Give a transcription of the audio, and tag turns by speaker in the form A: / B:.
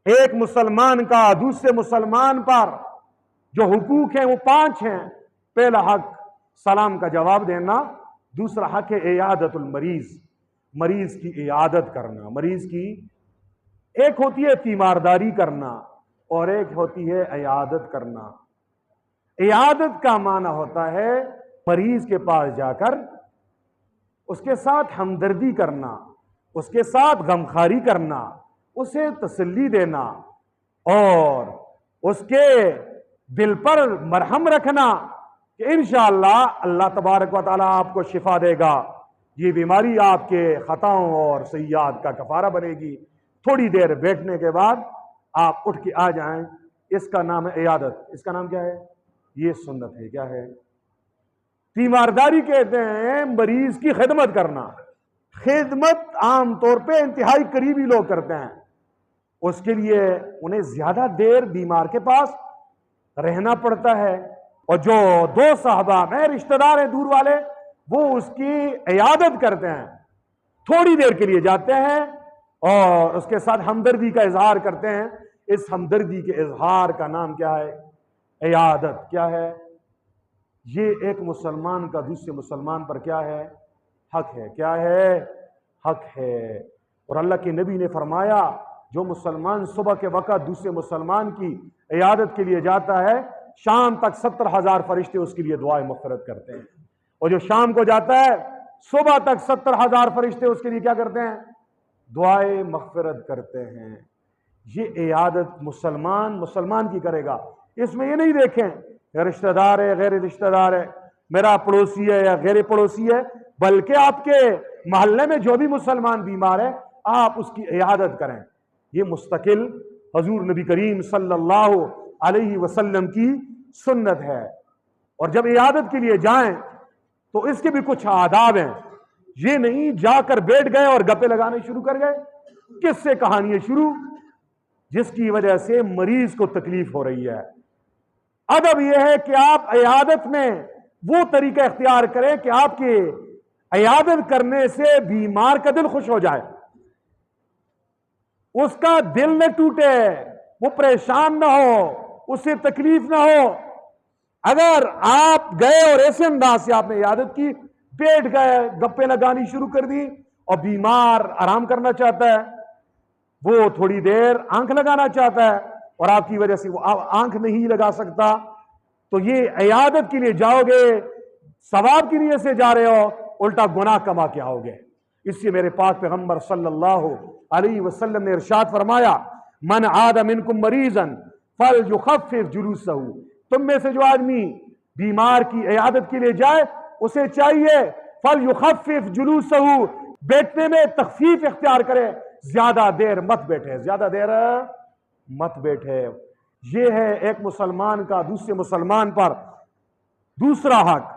A: एक मुसलमान का दूसरे मुसलमान पर जो हुकूक हैं वो 5 हैं। पहला हक सलाम का जवाब देना, दूसरा हक है इयादतुल मरीज, मरीज की इयादत करना। मरीज की एक होती है तीमारदारी करना और एक होती है इयादत करना। इयादत का माना होता है मरीज के पास जाकर उसके साथ हमदर्दी करना, उसके साथ गमखारी करना, उसे तसल्ली देना और उसके दिल पर मरहम रखना कि इंशाअल्लाह अल्लाह तबारक व तआला आपको शिफा देगा, ये बीमारी आपके खताओं और सय्यात का कफारा बनेगी। थोड़ी देर बैठने के बाद आप उठ के आ जाएं, इसका नाम है इयादत। इसका नाम क्या है? ये सुन्नत है। क्या है? तीमारदारी कहते हैं मरीज की खिदमत करना। खिदमत आमतौर पे इंतहाई करीबी लोग करते हैं, उसके लिए उन्हें ज्यादा देर बीमार के पास रहना पड़ता है। और जो 2 साहबा में रिश्तेदार हैं दूर वाले, वो उसकी इयादत करते हैं, थोड़ी देर के लिए जाते हैं और उसके साथ हमदर्दी का इजहार करते हैं। इस हमदर्दी के इजहार का नाम क्या है? इयादत। क्या है? ये एक मुसलमान का दूसरे मुसलमान पर क्या है? हक है। क्या है? हक है। और अल्लाह के नबी ने फरमाया, जो मुसलमान सुबह के वक्त दूसरे मुसलमान की इयादत के लिए जाता है, शाम तक 70,000 फरिश्ते उसके लिए दुआए मग़फ़िरत करते हैं। और जो शाम को जाता है, सुबह तक 70,000 फरिश्ते उसके लिए क्या करते हैं? दुआए मग़फ़िरत करते हैं। ये इयादत मुसलमान मुसलमान की करेगा। इसमें ये नहीं देखें रिश्तेदार है, गैर रिश्तेदार है, मेरा पड़ोसी है या गैर पड़ोसी है, बल्कि आपके मोहल्ले में जो भी मुसलमान बीमार है, आप उसकी इयादत करें। ये मुस्तकिल हजूर नबी करीम सल्लल्लाहु अलैहि वसल्लम की सुन्नत है। और जब इयादत के लिए जाएं तो इसके भी कुछ आदाब हैं। ये नहीं जाकर बैठ गए और गप्पे लगाने शुरू कर गए, किससे कहानियां शुरू, जिसकी वजह से मरीज को तकलीफ हो रही है। अदब यह है कि आप इयादत में वो तरीका इख्तियार करें कि आपके इयादत करने से बीमार का दिल खुश हो जाए, उसका दिल न टूटे, वो परेशान ना हो, उससे तकलीफ ना हो। अगर आप गए और ऐसे अंदाज से आपने इयादत की, बैठ गए, गप्पे लगानी शुरू कर दी, और बीमार आराम करना चाहता है, वो थोड़ी देर आंख लगाना चाहता है और आपकी वजह से वो आंख नहीं लगा सकता, तो ये इयादत के लिए जाओगे, सवाब की नीयत से जा रहे हो, उल्टा गुनाह कमा के आओगे। इससे मेरे पाक पैगंबर सल्लल्लाहु अलैहि वसल्लम ने इरशाद फरमाया, मन आदा मिनकुम मरीजन फल युखफ्फिफ जुलूसहु, तुम में से जो आदमी बीमार की इयादत के लिए जाए, उसे चाहिए फल युखफ्फिफ जुलूसहु, बैठने में तखफीफ इख्तियार करे, ज्यादा देर मत बैठे, ज्यादा देर मत बैठे। यह है एक मुसलमान का दूसरे मुसलमान पर दूसरा हक।